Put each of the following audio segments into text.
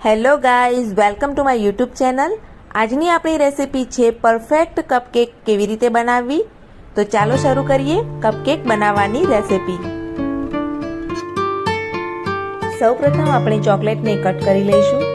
Hello guys, welcome to my YouTube channel. આજની આપણી recipe છે પરફેક્ટ કપકેક કેવી રીતે બનાવવી। તો ચાલો શરૂ કરીએ કપકેક બનાવવાની રેસીપી। સૌપ્રથમ આપણે ચોકલેટને કટ કરી લઈશું।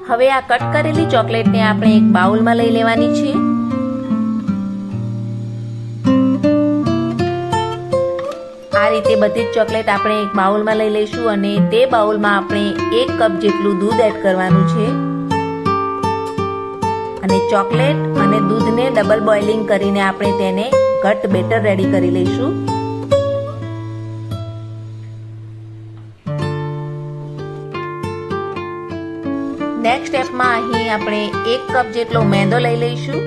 હવે આ કટ કરેલી ચોકલેટને આપણે એક બાઉલમાં લઈ લેવાની છે। આ રીતે બધી જ ચોકલેટ આપણે એક બાઉલમાં લઈ લઈશું અને તે બાઉલમાં આપણે 1 કપ જેટલું દૂધ એડ કરવાનું છે અને ચોકલેટ અને દૂધને ડબલ બોઇલિંગ કરીને આપણે તેને ઘટ્ટ બેટર રેડી કરી લઈશું। નેક્સ્ટ સ્ટેપમાં અહીં આપણે 1 કપ જેટલો મેંદો લઈ લઈશું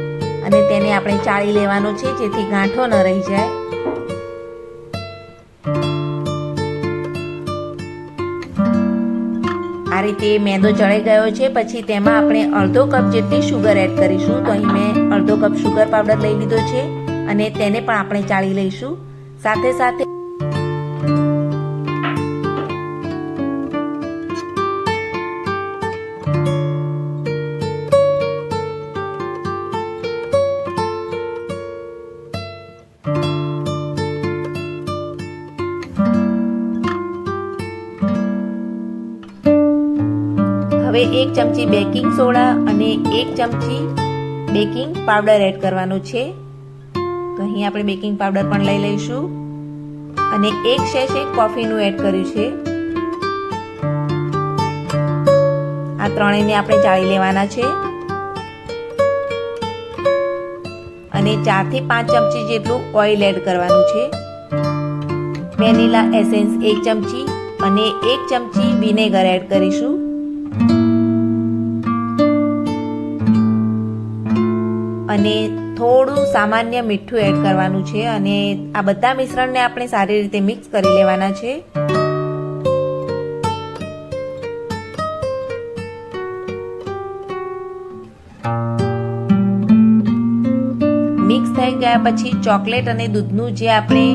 અને તેને આપણે ચાળી લેવાનો છે જેથી ગાંઠો ન રહી જાય। આ રીતે મેંદો ચડાઈ ગયો છે। પછી તેમાં આપણે અડધો કપ જેટલી શુગર એડ કરીશું। તો અહીં મેં અડધો કપ શુગર પાવડર લઈ લીધો છે અને તેને પણ આપણે ચાળી લઈશું। સાથે સાથે હવે 1 ચમચી બેકિંગ સોડા અને 1 ચમચી બેકિંગ પાવડર એડ કરવાનો છે। તો અહીં આપણે બેકિંગ પાવડર પણ લઈ લઈશું અને 1 સેશે કોફીનું એડ કર્યું છે। આ ત્રણેયને આપણે ચાળી લેવાના છે અને 4 થી 5 ચમચી જેટલું ઓઇલ એડ કરવાનું છે। વેનીલા એસેન્સ 1 ચમચી અને 1 ચમચી વિનેગર એડ કરીશું અને થોડું સામાન્ય મીઠું એડ કરવાનું છે અને આ બધા મિશ્રણને આપણે સારી રીતે મિક્સ કરી લેવાના છે। મિક્સ થઈ ગયા પછી ચોકલેટ અને દૂધનું જે આપણે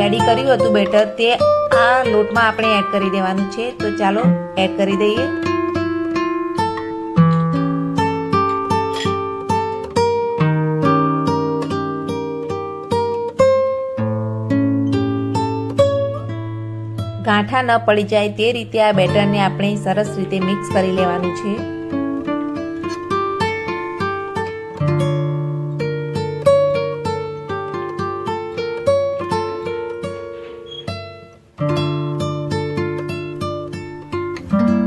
રેડી કર્યું હતું બેટર તે આ લોટમાં આપણે એડ કરી દેવાનું છે। તો ચાલો એડ કરી દઈએ। ગાંઠા ન પડી જાય તે રીતે આ બેટરને આપણે સરસ રીતે મિક્સ કરી લેવાનું છે।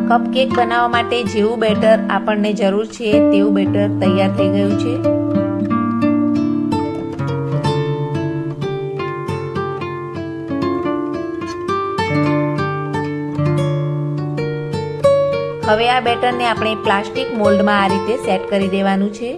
કપકેક બનાવવા માટે જેવું બેટર આપણને જરૂર છે તેવું બેટર તૈયાર થઈ ગયું છે। હવે આ બેટરને આપણે પ્લાસ્ટિક મોલ્ડમાં આ રીતે સેટ કરી દેવાનું છે।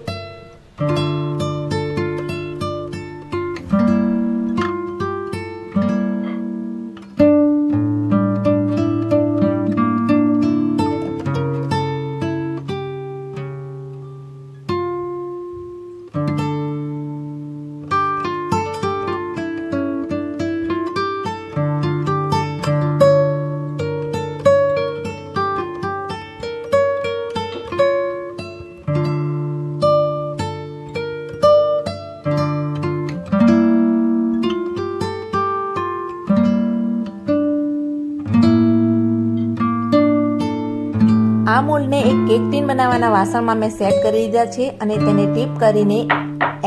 કેક ટીન બનાવવાના વાસણમાં મેં સેટ કરી દીધા છે અને તેને ટીપ કરીને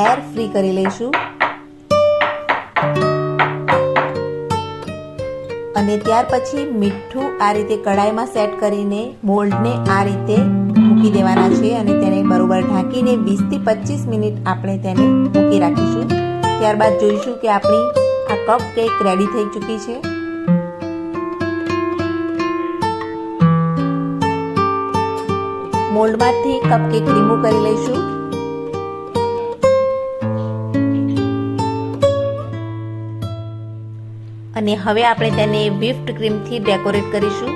એર ફ્રી કરી લઈશું. અને ત્યાર પછી મીઠું આ રીતે કડાઈમાં સેટ કરીને મોલ્ડને આ રીતે મૂકી દેવાના છે અને તેને બરોબર ઢાંકીને 20 થી 25 મિનિટ આપણે તેને મૂકી રાખીશું. ત્યારબાદ જોઈશું કે આપણી આ કપ કેક રેડી થઈ ચૂકી છે. મોલ્ડમાંથી કપ કેક રિમૂવ કરી લઈશું. અને હવે આપણે તેને વ્હિપ્ડ ક્રીમથી ડેકોરેટ કરીશું.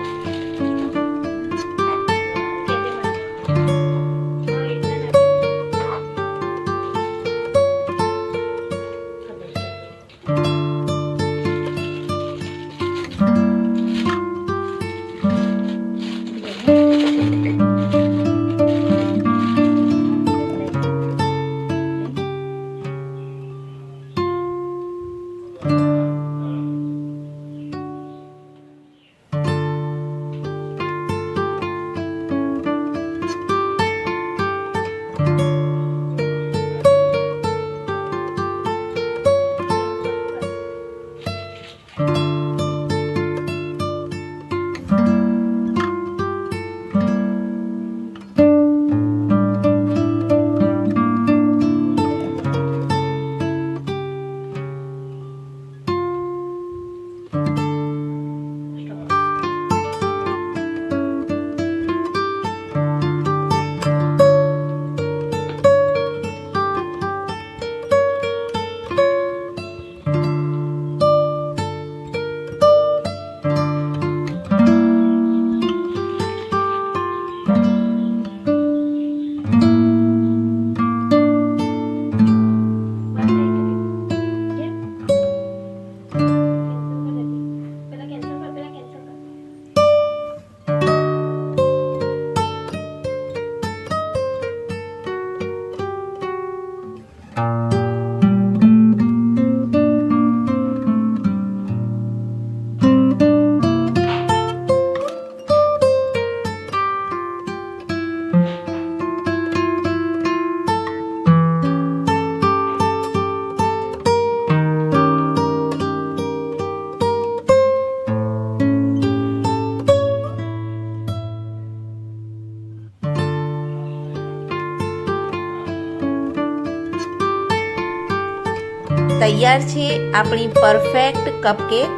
તૈયાર છે આપણી perfect cupcake.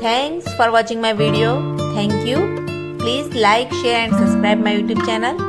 Thanks for watching my video. Thank you. Please like, share and subscribe my YouTube channel.